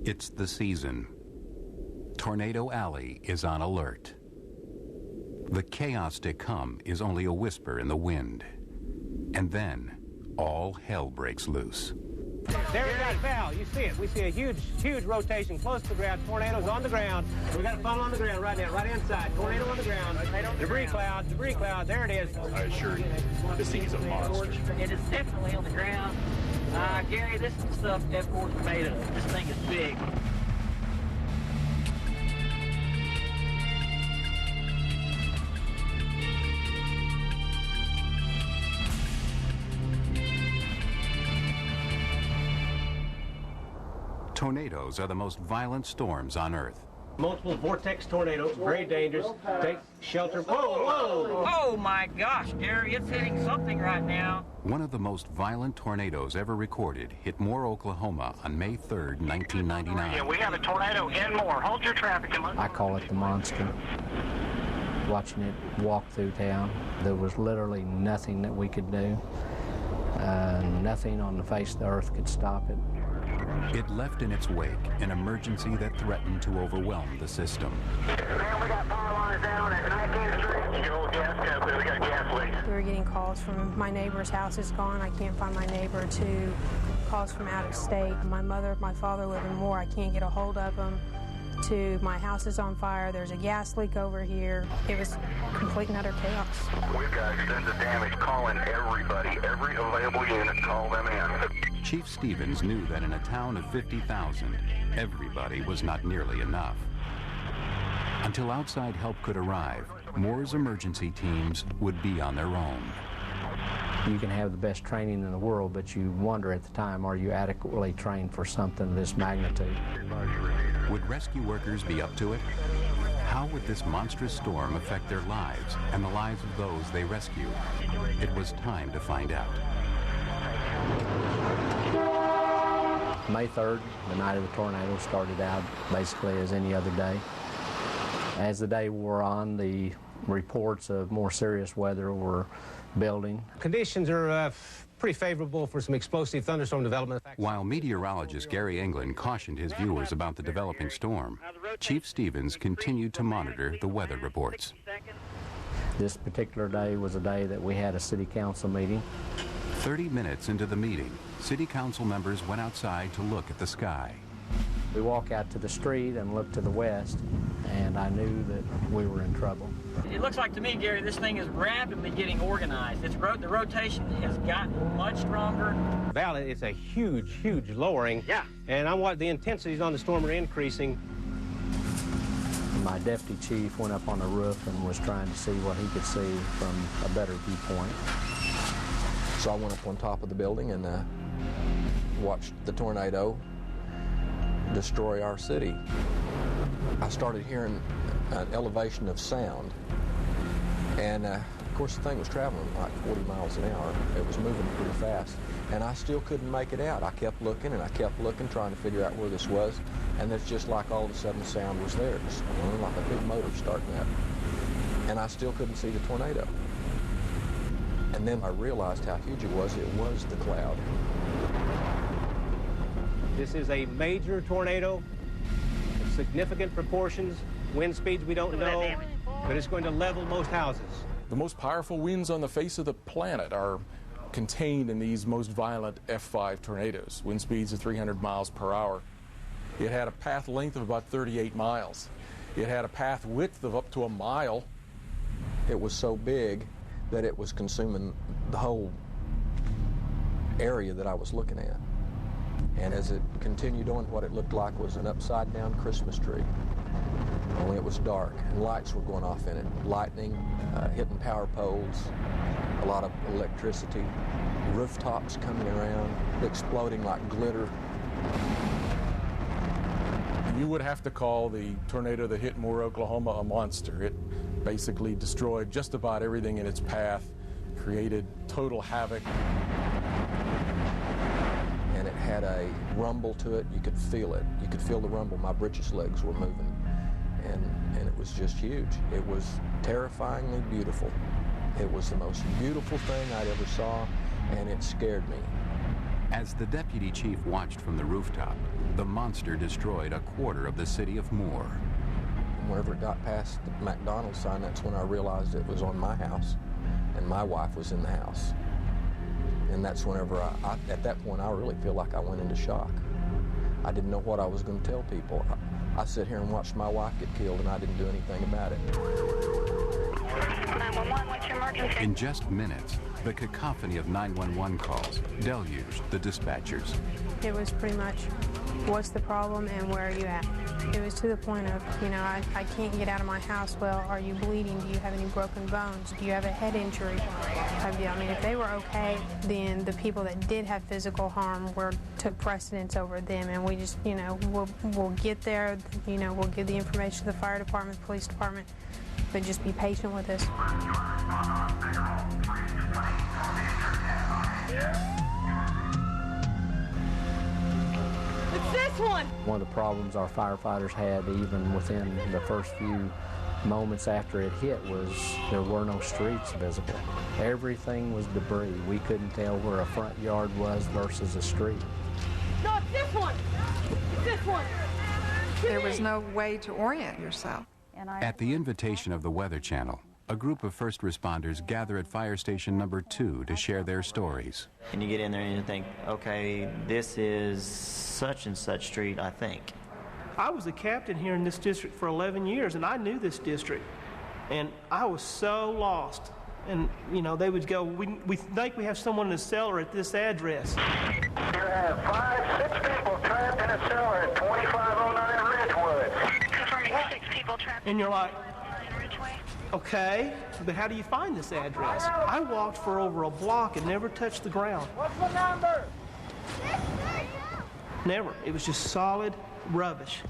It's the season. Tornado Alley is on alert. The chaos to come is only a whisper in the wind. And then, all hell breaks loose. There we got Val. You see it. We see a huge rotation close to the ground. Tornadoes on the ground. We got a funnel on the ground right now, right inside. Tornado on the ground. Debris cloud. There it is. I assure you, this thing is a monster. It is definitely on the ground. Cary, this is the stuff F4's made of. This thing is big. Tornadoes are the most violent storms on Earth. Multiple vortex tornadoes, very dangerous. Take shelter. Whoa! Oh my gosh, Cary, it's hitting something right now. One of the most violent tornadoes ever recorded hit Moore, Oklahoma on May 3rd, 1999. Yeah, we have a tornado in Moore. Hold your traffic and look. I call it the monster. Watching it walk through town, there was literally nothing that we could do. Nothing on the face of the earth could stop it. It left in its wake an emergency that threatened to overwhelm the system. Man, we got power lines down at 19th Street. You get a little gas cap there. We got gas leaks. We were getting calls from my neighbor's house is gone. I can't find my neighbor, to calls from out of state. My mother, my father live in Moore. I can't get a hold of them. To my house is on fire. There's a gas leak over here. It was complete and utter chaos. We've got extensive damage. Call in everybody. Every available unit, call them in. Chief Stevens knew that in a town of 50,000, everybody was not nearly enough. Until outside help could arrive, Moore's emergency teams would be on their own. You can have the best training in the world, but you wonder at the time, are you adequately trained for something of this magnitude? Would rescue workers be up to it? How would this monstrous storm affect their lives and the lives of those they rescue? It was time to find out. May 3rd, the night of the tornado, started out basically as any other day. As the day wore on, the reports of more serious weather were building. Conditions are pretty favorable for some explosive thunderstorm development. While meteorologist Gary England cautioned his viewers about the developing storm, Chief Stevens continued to monitor the weather reports. This particular day was a day that we had a city council meeting. 30 minutes into the meeting, city council members went outside to look at the sky. We walk out to the street and look to the west, and I knew that we were in trouble. It looks like to me, Cary, this thing is rapidly getting organized. The rotation has gotten much stronger. Val, it's a huge lowering. Yeah. And the intensities on the storm are increasing. My deputy chief went up on the roof and was trying to see what he could see from a better viewpoint. So I went up on top of the building and watched the tornado destroy our city. I started hearing an elevation of sound, and of course the thing was traveling like 40 miles an hour. It was moving pretty fast, and I still couldn't make it out. I kept looking and I kept looking, trying to figure out where this was, and it's just like all of a sudden the sound was there, just like a big motor starting up, and I still couldn't see the tornado. And then I realized how huge it was. It was the cloud. This is a major tornado of significant proportions. Wind speeds we don't know, but it's going to level most houses. The most powerful winds on the face of the planet are contained in these most violent F5 tornadoes, wind speeds of 300 miles per hour. It had a path length of about 38 miles. It had a path width of up to a mile. It was so big that it was consuming the whole area that I was looking at. And as it continued on, what it looked like was an upside-down Christmas tree. Only it was dark, and lights were going off in it. Lightning, hitting power poles, a lot of electricity, rooftops coming around, exploding like glitter. You would have to call the tornado that hit Moore, Oklahoma, a monster. It basically destroyed just about everything in its path, created total havoc. And it had a rumble to it. You could feel it. You could feel the rumble. My britches legs were moving. And it was just huge. It was terrifyingly beautiful. It was the most beautiful thing I'd ever saw, and it scared me. As the deputy chief watched from the rooftop, the monster destroyed a quarter of the city of Moore. Whenever it got past the McDonald's sign, that's when I realized it was on my house, and my wife was in the house. And that's whenever at that point, I really feel like I went into shock. I didn't know what I was going to tell people. I sat here and watched my wife get killed, and I didn't do anything about it. 911, what's your emergency? In just minutes, the cacophony of 911 calls deluged the dispatchers. It was pretty much, what's the problem and where are you at? It was to the point of, you know, I can't get out of my house. Well, are you bleeding? Do you have any broken bones? Do you have a head injury? I mean, if they were okay, then the people that did have physical harm took precedence over them, and we just, you know, we'll get there, you know, we'll give the information to the fire department, police department, but just be patient with us. It's this one! One of the problems our firefighters had, even within the first few moments after it hit, was there were no streets visible. Everything was debris. We couldn't tell where a front yard was versus a street. No, it's this one! It's this one! There was no way to orient yourself. At the invitation of the Weather Channel, a group of first responders gather at fire station number 2 to share their stories. And you get in there and you think, okay, this is such and such street, I think. I was a captain here in this district for 11 years, and I knew this district. And I was so lost. And, you know, they would go, we think we have someone in the cellar at this address. You have 6 people trapped in a cellar at 2509 Ridgewood. Confirming 6 people trapped. And you're like, okay, but how do you find this address? I walked for over a block and never touched the ground. What's the number? Never. It was just solid rubbish.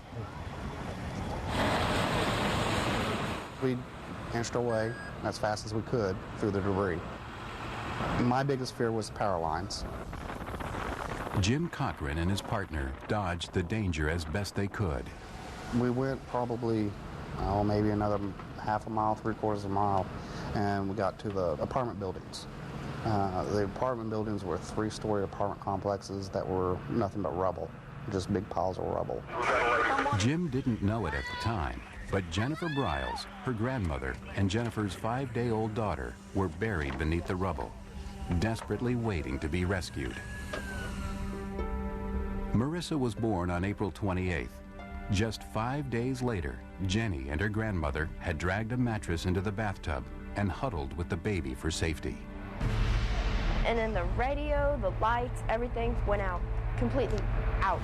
We inched our way as fast as we could through the debris. My biggest fear was the power lines. Jim Cochran and his partner dodged the danger as best they could. We went probably, maybe another half a mile, 3/4 of a mile, and we got to the apartment buildings. The apartment buildings were 3-story apartment complexes that were nothing but rubble, just big piles of rubble. Jim didn't know it at the time, but Jennifer Briles, her grandmother, and Jennifer's 5-day-old daughter were buried beneath the rubble, desperately waiting to be rescued. Marissa was born on April 28th. Just 5 days later, Jenny and her grandmother had dragged a mattress into the bathtub and huddled with the baby for safety. And then the radio, the lights, everything went out, completely out.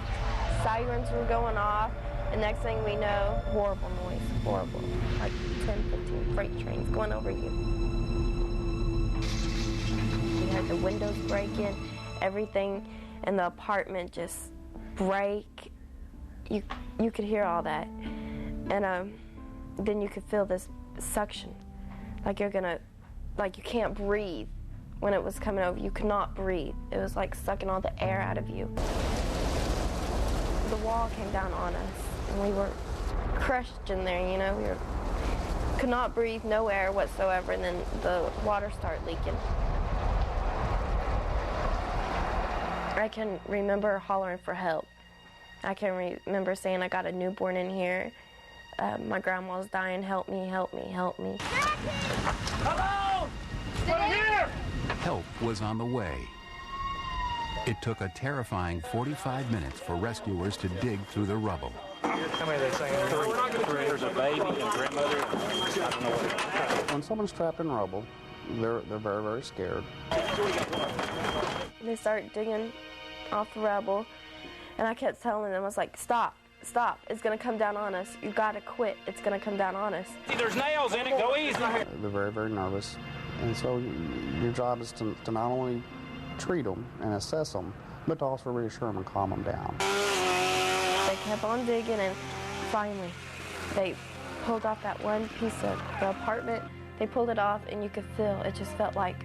Sirens were going off, and next thing we know, horrible noise, horrible. Like 10, 15 freight trains going over you. We heard the windows breaking, everything in the apartment just break. You could hear all that. And then you could feel this suction, like you can't breathe. When it was coming over, you could not breathe. It was like sucking all the air out of you. The wall came down on us, and we were crushed in there, you know. We could not breathe, no air whatsoever, and then the water started leaking. I can remember hollering for help. I can remember saying, I got a newborn in here. My grandma's dying, help me, help me, help me. Hello! Stay here! Help was on the way. It took a terrifying 45 minutes for rescuers to dig through the rubble. How many are they saying? 3. There's a baby and grandmother. I don't know what. When someone's trapped in rubble, they're very, very scared. They started digging off the rubble, and I kept telling them, I was like, stop, stop, it's gonna come down on us. You gotta quit, it's gonna come down on us. See, there's nails in it, go easy. They're very, very nervous. And so your job is to not only treat them and assess them, but to also reassure them and calm them down. They kept on digging, and finally they pulled off that one piece of the apartment. They pulled it off, and you could feel, it just felt like,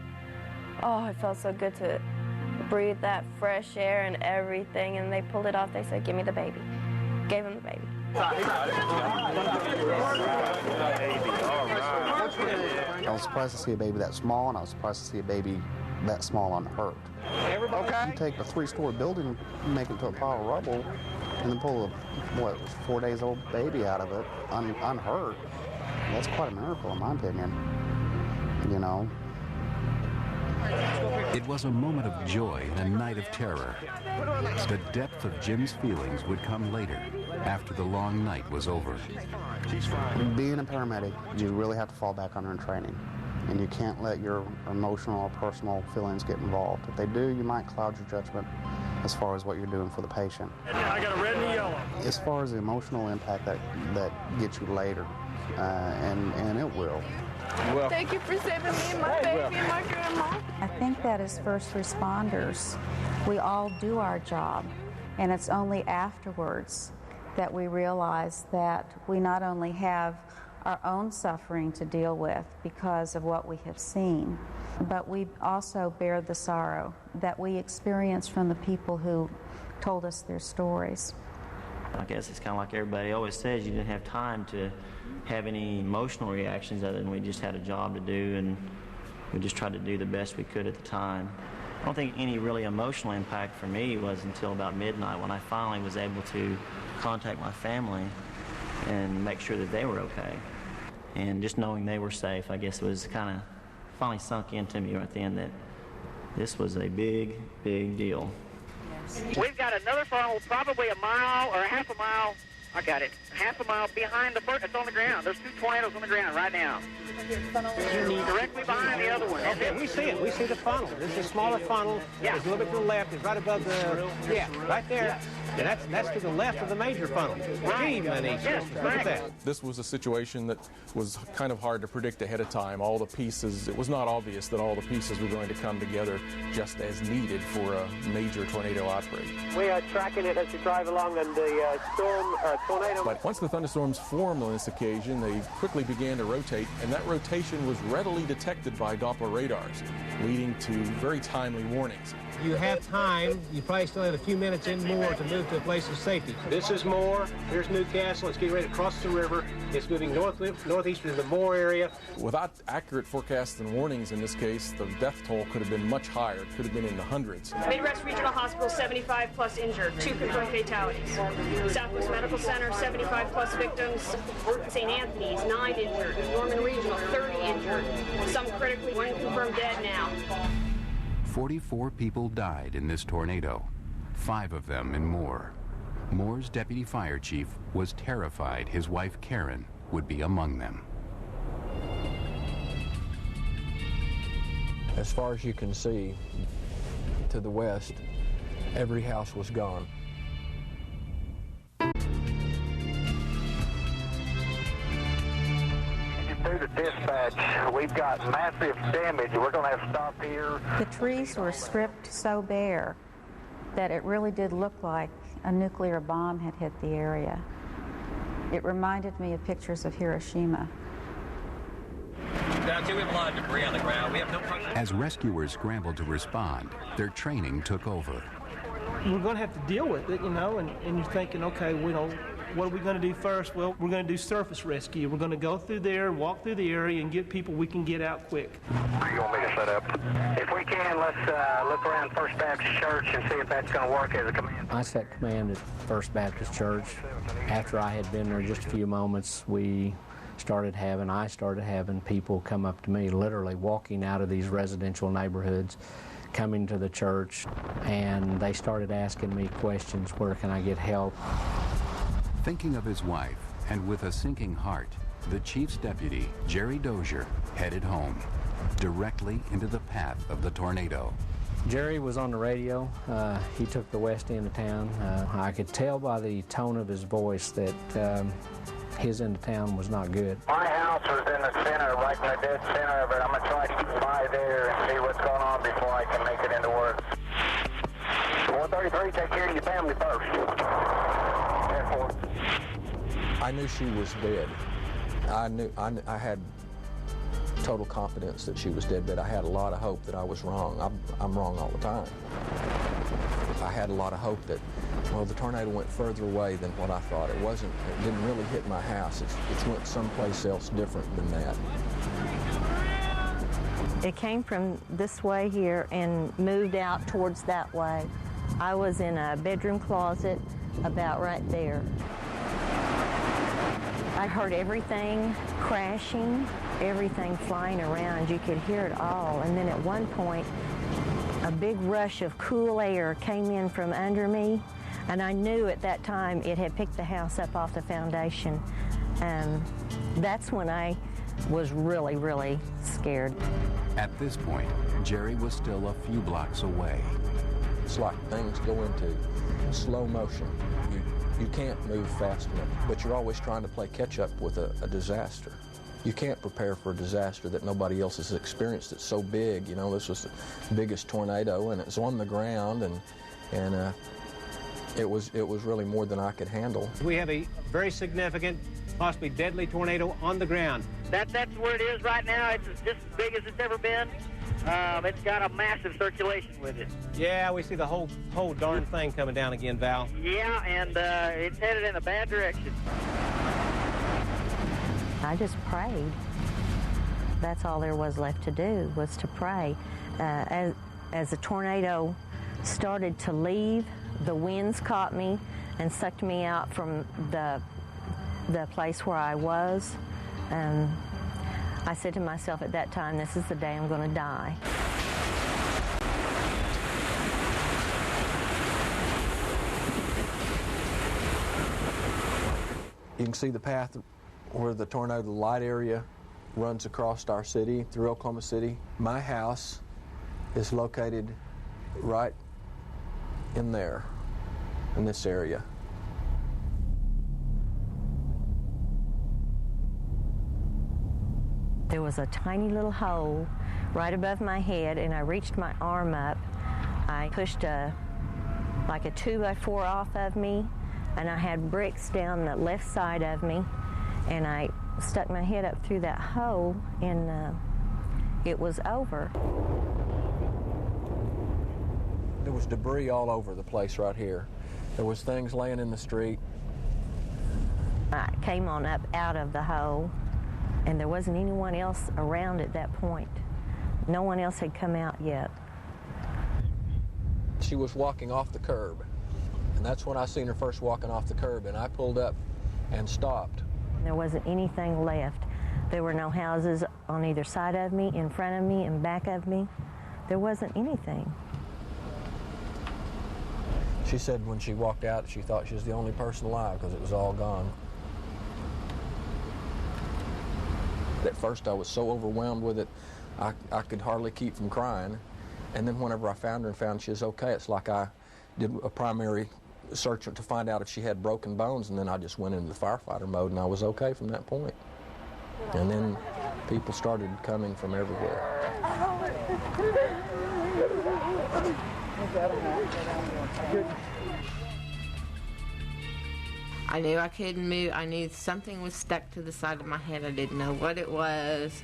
oh, it felt so good to breathe that fresh air and everything. And they pulled it off. They said, give me the baby. Gave him the baby. I was surprised to see a baby that small, and I was surprised to see a baby that small unhurt. Okay. You take a 3-story building, make it to a pile of rubble, and then pull a, 4-day-old baby out of it unhurt. That's quite a miracle, in my opinion. You know. It was a moment of joy and a night of terror. The depth of Jim's feelings would come later, after the long night was over. Being a paramedic, you really have to fall back on your training. And you can't let your emotional or personal feelings get involved. If they do, you might cloud your judgment as far as what you're doing for the patient. I got a red and a yellow. As far as the emotional impact that gets you later, and it will. Well, thank you for saving me and my baby and my grandma. I think that as first responders, we all do our job, and it's only afterwards that we realize that we not only have our own suffering to deal with because of what we have seen, but we also bear the sorrow that we experience from the people who told us their stories. I guess it's kind of like everybody always says, you didn't have time to have any emotional reactions other than we just had a job to do, and we just tried to do the best we could at the time. I don't think any really emotional impact for me was until about midnight when I finally was able to contact my family and make sure that they were okay. And just knowing they were safe, I guess, was kind of finally sunk into me right then that this was a big, big deal. We've got another funnel, probably a mile or a half a mile. I got it. Half a mile behind the first. It's on the ground. There's 2 tornadoes on the ground right now. Directly behind the other one. Okay, we see it. We see the funnel. This is a smaller funnel. Yeah. It's a little bit to the left. It's right above the, right there. Yeah. And that's to the left of the major funnel. Right. Yes, look at that. This was a situation that was kind of hard to predict ahead of time. All the pieces, it was not obvious that all the pieces were going to come together just as needed for a major tornado outbreak. We are tracking it as we drive along on the tornado. But once the thunderstorms formed on this occasion, they quickly began to rotate, and that rotation was readily detected by Doppler radars, leading to very timely warnings. You have time. You probably still have a few minutes in Moore to move to a place of safety. This is Moore. Here's Newcastle. It's getting ready to cross the river. It's moving northeast to the Moore area. Without accurate forecasts and warnings in this case, the death toll could have been much higher. It could have been in the hundreds. Midwest Regional Hospital, 75 plus injured, 2 confirmed fatalities. Southwest Medical Center, 75 plus victims. St. Anthony's, 9 injured. Norman Regional, 30 injured. Some critically, 1 confirmed dead now. 44 people died in this tornado, 5 of them in Moore. Moore's deputy fire chief was terrified his wife Karen would be among them. As far as you can see, to the west, every house was gone. Through the dispatch, we've got massive damage. We're going to have to stop here. The trees were stripped so bare that it really did look like a nuclear bomb had hit the area. It reminded me of pictures of Hiroshima. Down to we have a lot of debris on the ground. We have no function. As rescuers scrambled to respond, their training took over. We're going to have to deal with it, you know, and you're thinking, okay, what are we going to do first? Well, we're going to do surface rescue. We're going to go through there, walk through the area, and get people we can get out quick. Where you want me to set up? If we can, let's look around First Baptist Church and see if that's going to work as a command. I set command at First Baptist Church. After I had been there just a few moments, I started having people come up to me, literally walking out of these residential neighborhoods, coming to the church, and they started asking me questions, where can I get help? Thinking of his wife, and with a sinking heart, the chief's deputy, Jerry Doshier, headed home, directly into the path of the tornado. Jerry was on the radio. He took the west end of town. I could tell by the tone of his voice that his end of town was not good. My house was in the center, right in the dead center of it. I'm going to try to get by there and see what's going on before I can make it into work. 433, take care of your family first. I knew she was dead. I had total confidence that she was dead, but I had a lot of hope that I was wrong. I'm wrong all the time. I had a lot of hope that, well, the tornado went further away than what I thought. It didn't really hit my house. It went someplace else different than that. It came from this way here and moved out towards that way. I was in a bedroom closet about right there. I heard everything crashing, everything flying around. You could hear it all. And then at one point, a big rush of cool air came in from under me, and I knew at that time it had picked the house up off the foundation. That's when I was really, really scared. At this point, Jerry was still a few blocks away. It's like things go into slow motion. You can't move fast enough, but you're always trying to play catch up with a disaster. You can't prepare for a disaster that nobody else has experienced. It's so big, you know. This was the biggest tornado, and it's on the ground, and it was really more than I could handle. We have a very significant, possibly deadly tornado on the ground. That's where it is right now. It's just as big as it's ever been. It's got a massive circulation with it. Yeah, we see the whole darn thing coming down again, Val. Yeah, and it's headed in a bad direction. I just prayed. That's all there was left to do, was to pray. As the tornado started to leave, the winds caught me and sucked me out from the place where I was. I said to myself at that time, this is the day I'm going to die. You can see the path where the tornado, the light area, runs across our city, through Oklahoma City. My house is located right in there, in this area. There was a tiny little hole right above my head, and I reached my arm up. I pushed like a 2x4 off of me, and I had bricks down the left side of me, and I stuck my head up through that hole, and it was over. There was debris all over the place right here. There was things laying in the street. I came on up out of the hole, and there wasn't anyone else around at that point. No one else had come out yet. She was walking off the curb, and that's when I seen her first walking off the curb, and I pulled up and stopped. There wasn't anything left. There were no houses on either side of me, in front of me, and back of me. There wasn't anything. She said when she walked out, she thought she was the only person alive because it was all gone. At first I was so overwhelmed with it, I could hardly keep from crying. And then whenever I found her and found she was okay, it's like I did a primary search to find out if she had broken bones, and then I just went into the firefighter mode, and I was okay from that point. And then people started coming from everywhere. I knew I couldn't move. I knew something was stuck to the side of my head. I didn't know what it was.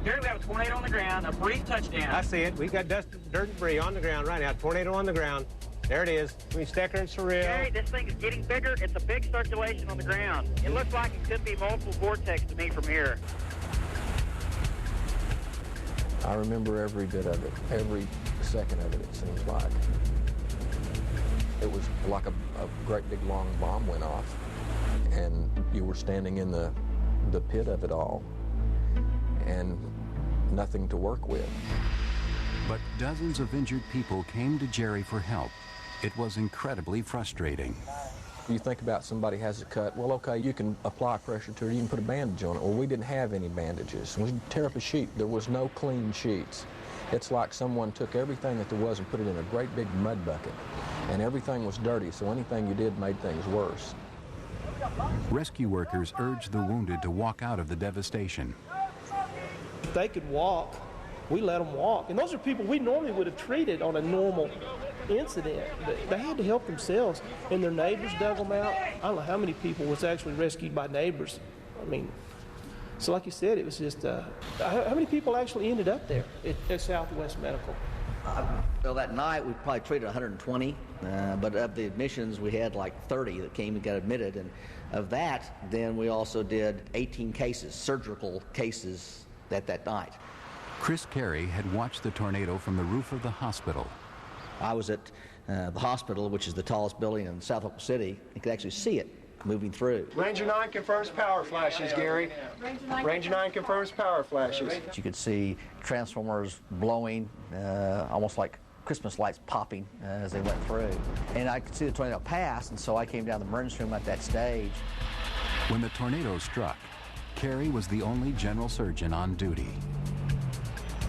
Here we have a tornado on the ground, a brief touchdown. I see it. We've got dust, dirt, and debris on the ground right now. Tornado on the ground. There it is. Between Stecker and Surreal. Cary, this thing is getting bigger. It's a big circulation on the ground. It looks like it could be multiple vortex to me from here. I remember every bit of it, every second of it, it seems like. It was like a great big long bomb went off, and you were standing in the pit of it all, and nothing to work with. But dozens of injured people came to Jerry for help. It was incredibly frustrating. You think about somebody has a cut, well, okay, you can apply pressure to it, you can put a bandage on it. Well, we didn't have any bandages. We tear up a sheet. There was no clean sheets. It's like someone took everything that there was and put it in a great big mud bucket, and everything was dirty, so anything you did made things worse. Rescue workers urged the wounded to walk out of the devastation. If they could walk, we let them walk. And those are people we normally would have treated on a normal incident. But they had to help themselves, and their neighbors dug them out. I don't know how many people was actually rescued by neighbors. I mean, so like you said, it was just, how many people actually ended up there at Southwest Medical? Well, that night we probably treated 120 But of the admissions, we had like 30 that came and got admitted, and of that, then we also did 18 cases, surgical cases at that night. Chris Cary had watched the tornado from the roof of the hospital. I was at the hospital, which is the tallest building in South Oklahoma City. You could actually see it moving through. Ranger 9 confirms power flashes, Gary. Ranger 9 confirms power flashes. You could see transformers blowing, almost like Christmas lights popping as they went through. And I could see the tornado pass, and so I came down the emergency room at that stage. When the tornado struck, Cary was the only general surgeon on duty.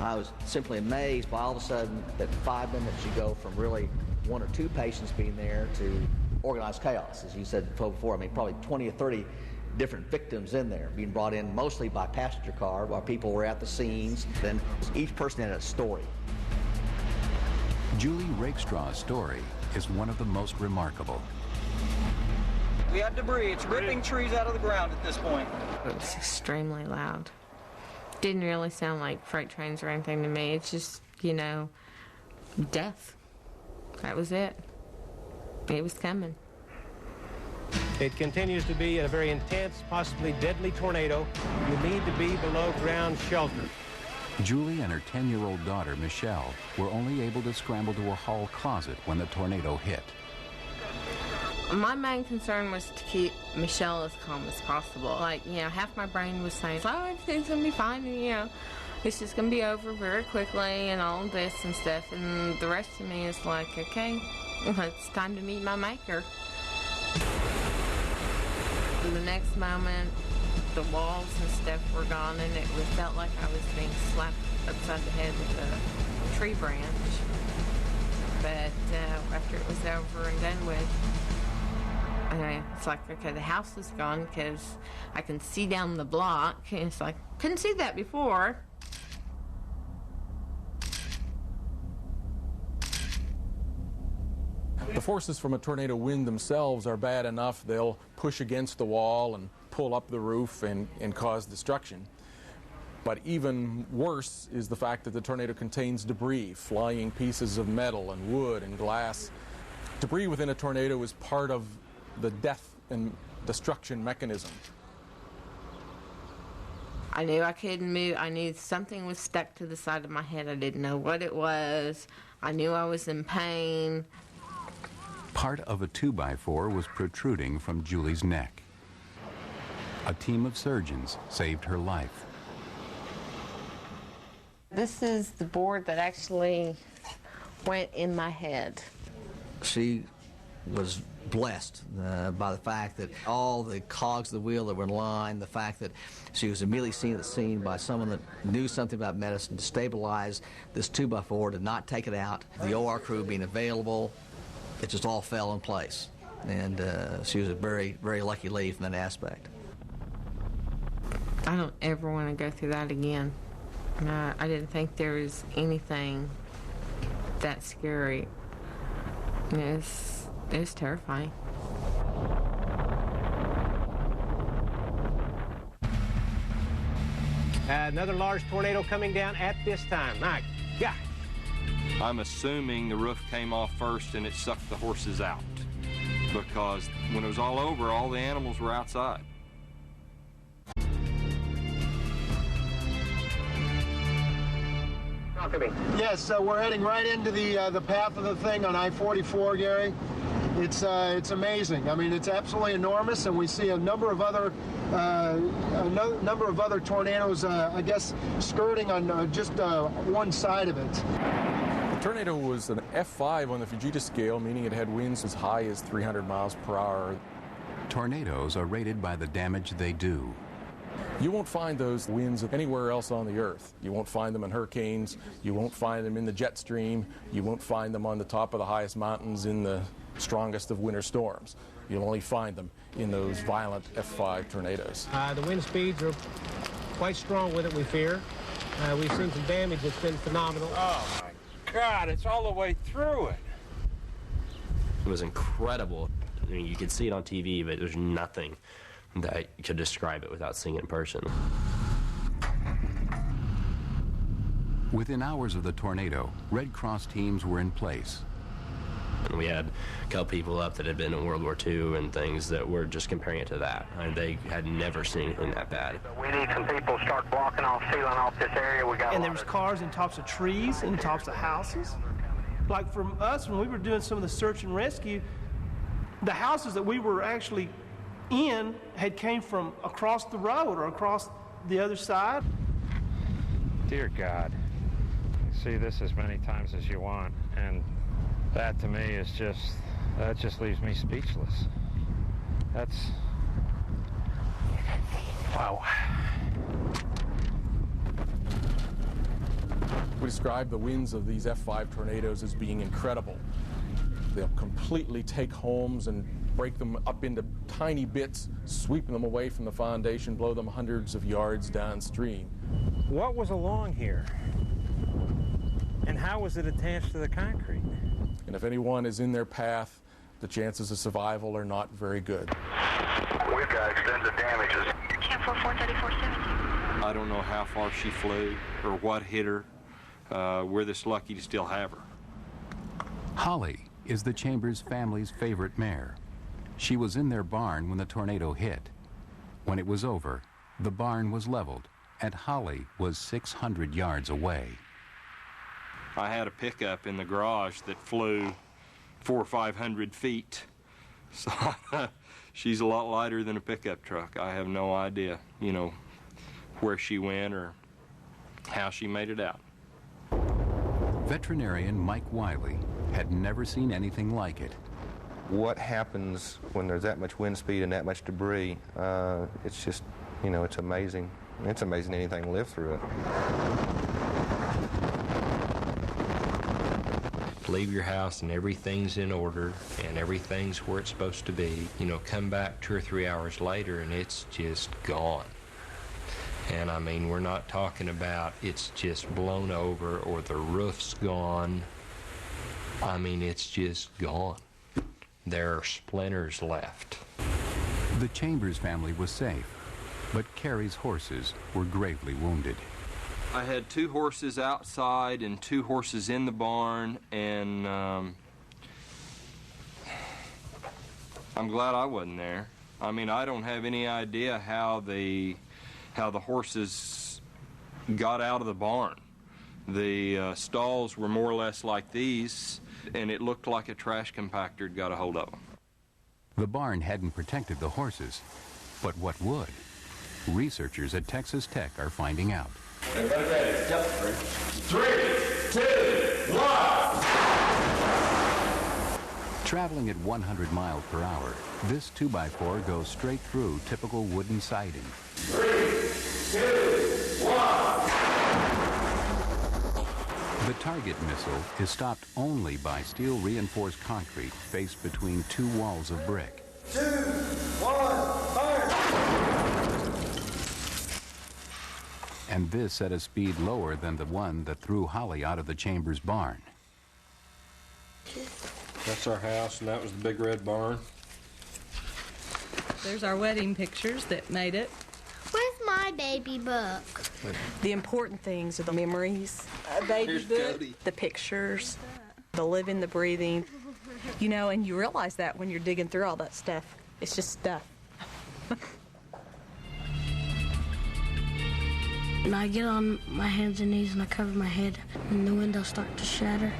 I was simply amazed by all of a sudden that 5 minutes you go from really 1 or 2 patients being there to organized chaos, as you said before. I mean, probably 20 or 30 different victims in there, being brought in mostly by passenger car while people were at the scenes. Then each person had a story. Julie Rakestraw's story is one of the most remarkable. We had debris. It's ripping trees out of the ground at this point. It was extremely loud. Didn't really sound like freight trains or anything to me. It's just, you know, death. That was it. It was coming. It continues to be a very intense, possibly deadly tornado. You need to be below ground shelter. Julie and her 10-year-old daughter, Michelle, were only able to scramble to a hall closet when the tornado hit. My main concern was to keep Michelle as calm as possible. Like, you know, half my brain was saying, oh, everything's going to be fine, and, you know, it's just going to be over very quickly and all this and stuff. And the rest of me is like, okay, it's time to meet my maker. In the next moment, the walls and stuff were gone, and it felt like I was being slapped upside the head with a tree branch. But after it was over and done with, it's like, okay, the house is gone because I can see down the block. And it's like, couldn't see that before. The forces from a tornado wind themselves are bad enough. They'll push against the wall and pull up the roof and cause destruction. But even worse is the fact that the tornado contains debris, flying pieces of metal and wood and glass. Debris within a tornado is part of the death and destruction mechanism. I knew I couldn't move. I knew something was stuck to the side of my head. I didn't know what it was. I knew I was in pain. Part of a 2x4 was protruding from Julie's neck. A team of surgeons saved her life. This is the board that actually went in my head. She was blessed by the fact that all the cogs of the wheel that were in line, the fact that she was immediately seen at the scene by someone that knew something about medicine to stabilize this 2x4, to not take it out, the OR crew being available. It just all fell in place. And she was a very, very lucky lady from that aspect. I don't ever want to go through that again. I didn't think there was anything that scary. It was terrifying. Another large tornado coming down at this time. My gosh. I'm assuming the roof came off first and it sucked the horses out, because when it was all over, all the animals were outside. Yes, we're heading right into the path of the thing on I-44, Gary. It's amazing. I mean, it's absolutely enormous, and we see a number of other tornadoes, I guess, skirting on just one side of it. The tornado was an F5 on the Fujita scale, meaning it had winds as high as 300 miles per hour. Tornadoes are rated by the damage they do. You won't find those winds anywhere else on the earth. You won't find them in hurricanes. You won't find them in the jet stream. You won't find them on the top of the highest mountains in the strongest of winter storms. You'll only find them in those violent F5 tornadoes. The wind speeds are quite strong with it, we fear. We've seen some damage that's been phenomenal. Oh, my God, it's all the way through it. It was incredible. I mean, you could see it on TV, but there's nothing that could describe it without seeing it in person. Within hours of the tornado, Red Cross teams were in place. And we had a couple people up that had been in World War II and things that were just comparing it to that. And they had never seen anything that bad. We need some people to start blocking off, sealing off this area. And there was cars in tops of trees, in tops of houses. Like for us, when we were doing some of the search and rescue, the houses that we were actually in had came from across the road or across the other side. Dear God, you see this as many times as you want, and that to me is that just leaves me speechless. That's, wow. We describe the winds of these F5 tornadoes as being incredible. They'll completely take homes and break them up into tiny bits, sweeping them away from the foundation, blow them hundreds of yards downstream. What was along here? And how was it attached to the concrete? And if anyone is in their path, the chances of survival are not very good. We've got extensive damages. Camp 443417. I don't know how far she flew or what hit her. We're this lucky to still have her. Holly is the Chambers family's favorite mare. She was in their barn when the tornado hit. When it was over, the barn was leveled, and Holly was 600 yards away. I had a pickup in the garage that flew 400 or 500 feet. So she's a lot lighter than a pickup truck. I have no idea, where she went or how she made it out. Veterinarian Mike Wiley had never seen anything like it. What happens when there's that much wind speed and that much debris? It's just, it's amazing. It's amazing anything lived through it. Leave your house and everything's in order and everything's where it's supposed to be. Come back 2 or 3 hours later and it's just gone. And I mean, we're not talking about it's just blown over or the roof's gone. I mean, it's just gone. There are splinters left. The Chambers family was safe, but Cary's horses were gravely wounded. I had 2 horses outside and 2 horses in the barn, and I'm glad I wasn't there. I mean, I don't have any idea how the horses got out of the barn. The stalls were more or less like these, and it looked like a trash compactor had got a hold of them. The barn hadn't protected the horses, but what would? Researchers at Texas Tech are finding out. Everybody ready? Yep. 3, 2, 1. Traveling at 100 miles per hour, this 2x4 goes straight through typical wooden siding. 3, 2, 1. The target missile is stopped only by steel-reinforced concrete faced between 2 walls of brick. 2, 1, fire! And this at a speed lower than the one that threw Holly out of the Chambers barn. That's our house, and that was the big red barn. There's our wedding pictures that made it. Where's my baby book? The important things are the memories. A baby book, the pictures, the living, the breathing. And you realize that when you're digging through all that stuff. It's just stuff. And I get on my hands and knees and I cover my head and the windows start to shatter.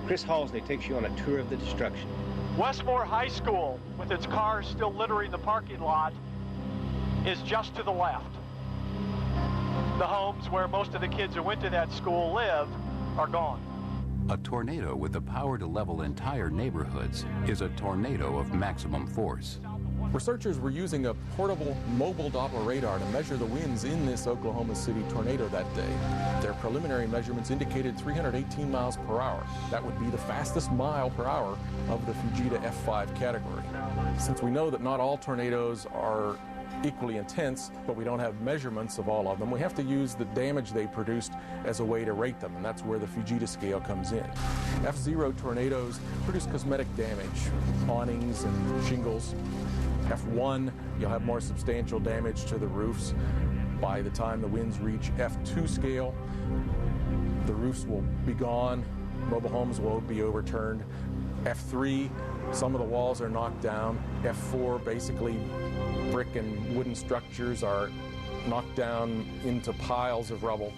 Chris Halsey takes you on a tour of the destruction. Westmore High School, with its cars still littering the parking lot, is just to the left. The homes where most of the kids who went to that school live are gone. A tornado with the power to level entire neighborhoods is a tornado of maximum force. Researchers were using a portable mobile Doppler radar to measure the winds in this Oklahoma City tornado that day. Their preliminary measurements indicated 318 miles per hour. That would be the fastest mile per hour of the Fujita F5 category. Since we know that not all tornadoes are equally intense, but we don't have measurements of all of them, we have to use the damage they produced as a way to rate them, and that's where the Fujita scale comes in. F0 tornadoes produce cosmetic damage, awnings and shingles. F1, you'll have more substantial damage to the roofs. By the time the winds reach F2 scale, the roofs will be gone, mobile homes will be overturned. F3, some of the walls are knocked down. F4, basically brick and wooden structures are knocked down into piles of rubble.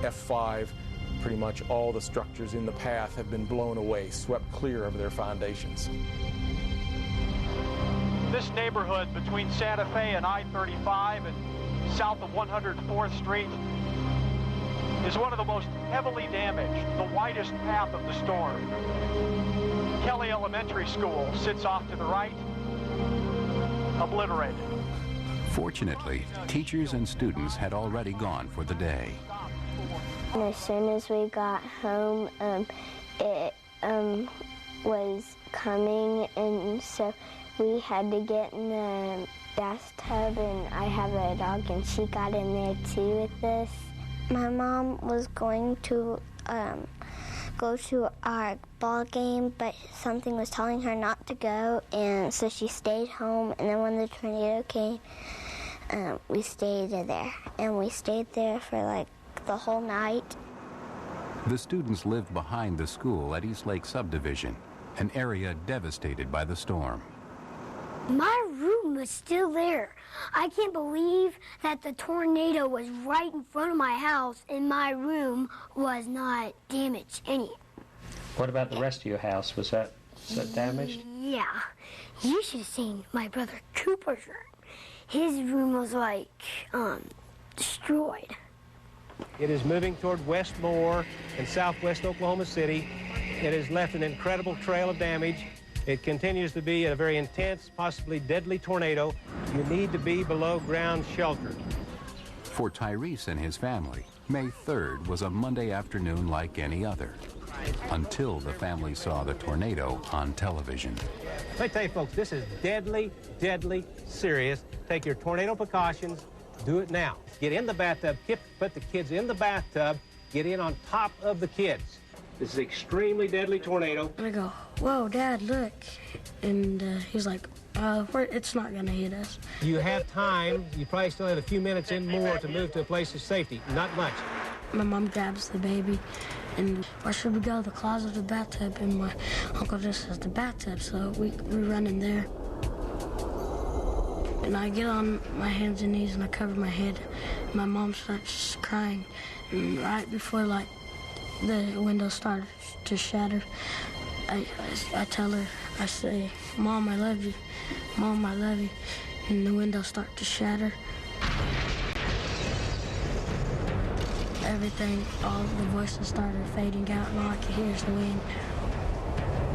F5, pretty much all the structures in the path have been blown away, swept clear of their foundations. This neighborhood between Santa Fe and I-35 and south of 104th Street is one of the most heavily damaged, the widest path of the storm. Kelly Elementary School sits off to the right, obliterated. Fortunately, teachers and students had already gone for the day. And as soon as we got home, it was coming, and so we had to get in the bathtub, and I have a dog, and she got in there too with us. My mom was going to go to our ball game, but something was telling her not to go, and so she stayed home. And then when the tornado came, we stayed there, and we stayed there for like the whole night. The students lived behind the school at East Lake Subdivision, an area devastated by the storm. My room was still there. I can't believe that the tornado was right in front of my house and my room was not damaged any. What about the rest of your house? Was that damaged? Yeah. You should have seen my brother Cooper's room. His room was like destroyed. It is moving toward Westmore and southwest Oklahoma City. It has left an incredible trail of damage. It continues to be a very intense, possibly deadly tornado. You need to be below ground shelter. For Tyreese and his family, May 3rd was a Monday afternoon like any other, until the family saw the tornado on television. Let me tell you, folks, this is deadly, deadly serious. Take your tornado precautions. Do it now. Get in the bathtub. Put the kids in the bathtub. Get in on top of the kids. This is an extremely deadly tornado. And I go, whoa, Dad, look. And he's like, it's not going to hit us. You have time. You probably still have a few minutes and more to move to a place of safety. Not much. My mom grabs the baby, and where should we go? The closet or the bathtub? And my uncle just says the bathtub, so we run in there. And I get on my hands and knees, and I cover my head. My mom starts crying, and right before, like, the window started to shatter, I tell her, I say, Mom, I love you. Mom, I love you. And the windows start to shatter. Everything, all the voices started fading out, and all I could hear is the wind.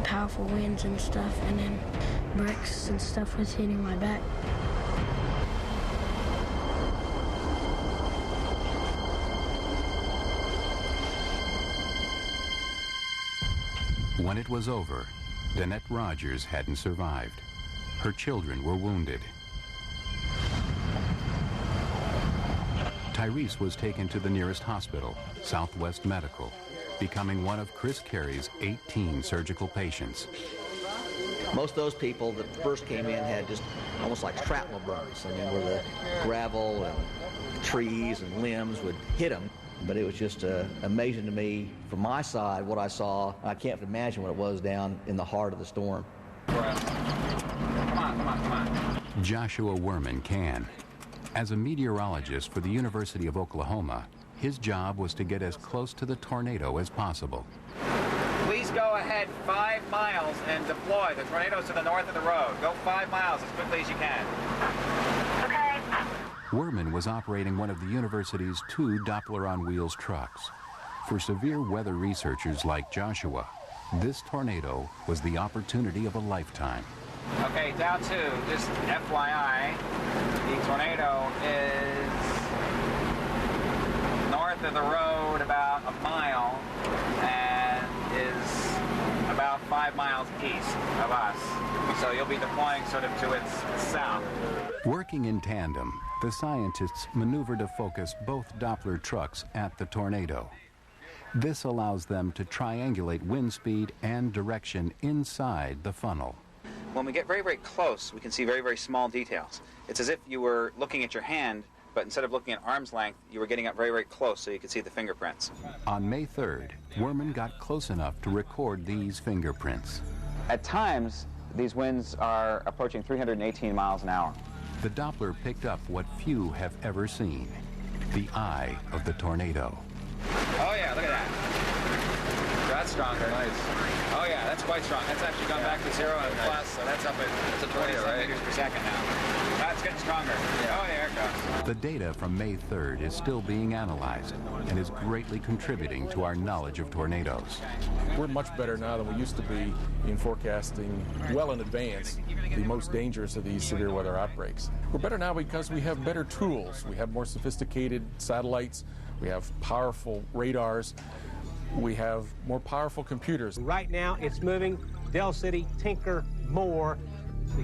Powerful winds and stuff, and then bricks and stuff was hitting my back. When it was over, Danette Rodgers hadn't survived. Her children were wounded. Tyreese was taken to the nearest hospital, Southwest Medical, becoming one of Chris Cary's 18 surgical patients. Most of those people that first came in had just almost like shrapnel burns. I mean, where the gravel and trees and limbs would hit them. But it was just amazing to me, from my side, what I saw. I can't imagine what it was down in the heart of the storm. Come on. Joshua Werman can. As a meteorologist for the University of Oklahoma, his job was to get as close to the tornado as possible. Please go ahead 5 miles and deploy. The tornado's to the north of the road. Go 5 miles as quickly as you can. Okay. Werman was operating one of the university's 2 Doppler on wheels trucks. For severe weather researchers like Joshua, this tornado was the opportunity of a lifetime. Okay, down to just FYI, the tornado is north of the road about a mile and is about 5 miles east of us. So you'll be deploying sort of to its south. Working in tandem, the scientists maneuver to focus both Doppler trucks at the tornado. This allows them to triangulate wind speed and direction inside the funnel. When we get very, very close, we can see very, very small details. It's as if you were looking at your hand, but instead of looking at arm's length, you were getting up very, very close so you could see the fingerprints. On May 3rd, Werman got close enough to record these fingerprints. At times, these winds are approaching 318 miles an hour. The Doppler picked up what few have ever seen, the eye of the tornado. Oh yeah, look at that. That's stronger. Nice. Oh yeah, that's quite strong. That's actually gone back to 0 and plus, so that's up at 27 meters per second now. That's getting stronger. Oh, there it goes. The data from May 3rd is still being analyzed and is greatly contributing to our knowledge of tornadoes. We're much better now than we used to be in forecasting well in advance the most dangerous of these severe weather outbreaks. We're better now because we have better tools. We have more sophisticated satellites. We have powerful radars. We have more powerful computers. Right now, it's moving. Del City, Tinker, Moore.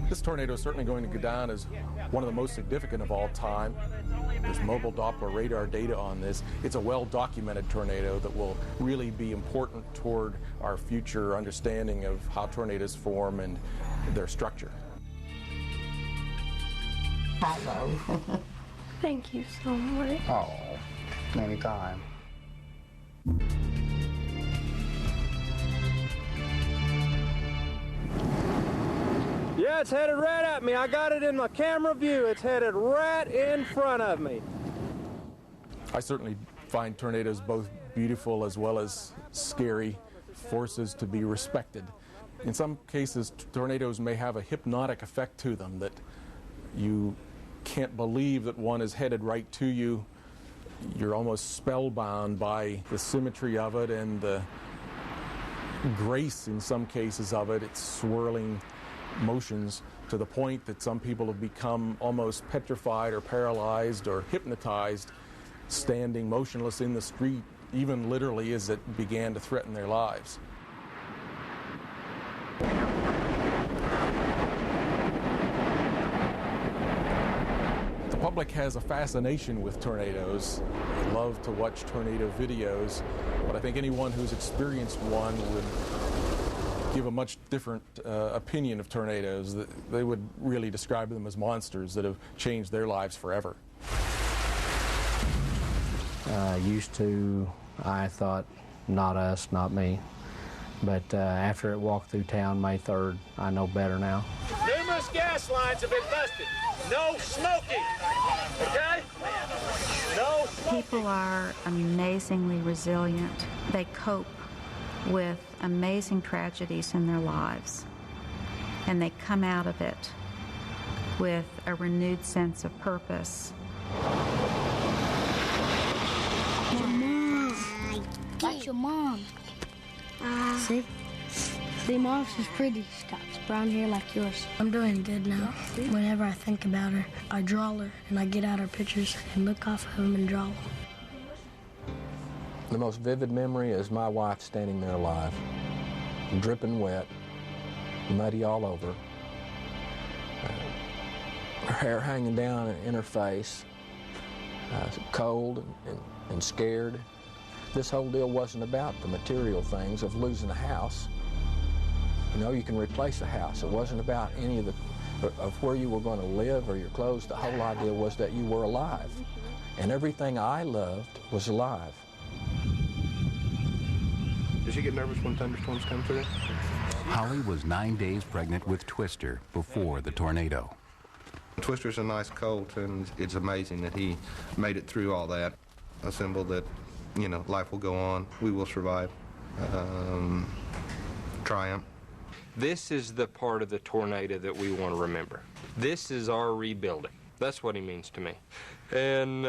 This tornado is certainly going to go down as one of the most significant of all time. There's mobile Doppler radar data on this. It's a well-documented tornado that will really be important toward our future understanding of how tornadoes form and their structure. Hello. Thank you so much. Oh, anytime. Yeah, it's headed right at me. I got it in my camera view. It's headed right in front of me. I certainly find tornadoes both beautiful as well as scary forces to be respected. In some cases, tornadoes may have a hypnotic effect to them that you can't believe that one is headed right to you. You're almost spellbound by the symmetry of it and the grace in some cases of it. It's swirling motions to the point that some people have become almost petrified or paralyzed or hypnotized, standing motionless in the street, even literally as it began to threaten their lives. The public has a fascination with tornadoes. They love to watch tornado videos, but I think anyone who's experienced one would give a much different opinion of tornadoes. They would really describe them as monsters that have changed their lives forever. Used to, I thought, not us, not me. But after it walked through town May 3rd, I know better now. Numerous gas lines have been busted. No smoking, okay? No smoking. People are amazingly resilient. They cope with amazing tragedies in their lives, and they come out of it with a renewed sense of purpose. Your mom. That's your mom. See? See, Mom, she's pretty. She's got brown hair like yours. I'm doing good now. Whenever I think about her, I draw her, and I get out her pictures and look off of them and draw them. The most vivid memory is my wife standing there alive, dripping wet, muddy all over, her hair hanging down in her face, cold and scared. This whole deal wasn't about the material things of losing a house. You know, you can replace a house. It wasn't about any of where you were going to live or your clothes. The whole idea was that you were alive, and everything I loved was alive. Does she get nervous when thunderstorms come through? Holly was 9 days pregnant with Twister before the tornado. Twister's a nice colt, and it's amazing that he made it through all that. A symbol that, you know, life will go on. We will survive. Triumph. This is the part of the tornado that we want to remember. This is our rebuilding. That's what he means to me. And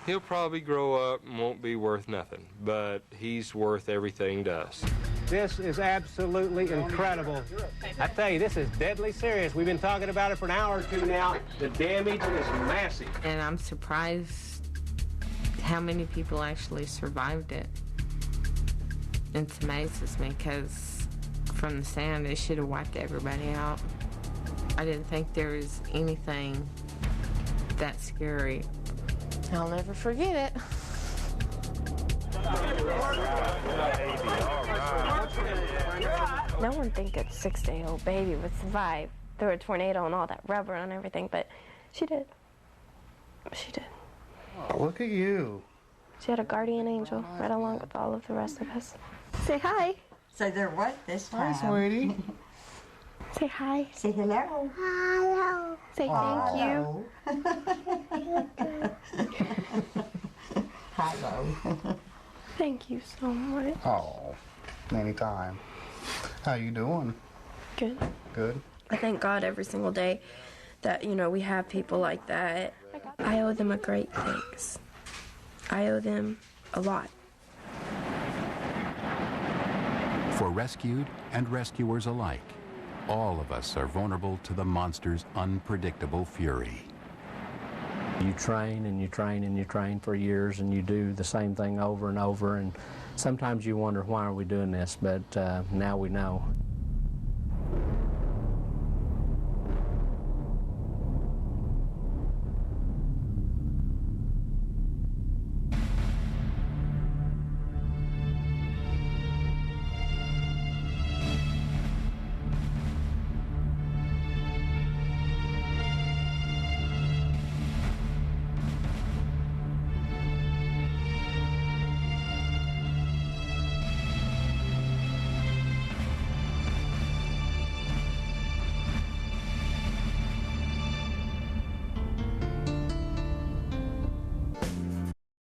he'll probably grow up and won't be worth nothing, but he's worth everything to us. This is absolutely incredible. I tell you, this is deadly serious. We've been talking about it for an hour or two now. The damage is massive. And I'm surprised how many people actually survived it. It amazes me because from the sound, it should have wiped everybody out. I didn't think there was anything that scary. I'll never forget it. No one think a 6-day-old baby would survive through a tornado and all that rubber and everything, but she did. She did. Oh, look at you. She had a guardian angel right along with all of the rest of us. Say hi. So they're what this time? Hi, sweetie. Say hi. Say hello. Hello. Say thank you. Hello. Thank you so much. Oh, anytime. How you doing? Good. Good. I thank God every single day that, you know, we have people like that. I owe them a great thanks. I owe them a lot. For rescued and rescuers alike, all of us are vulnerable to the monster's unpredictable fury. You train and you train and you train for years, and you do the same thing over and over, and sometimes you wonder, why are we doing this? But now we know.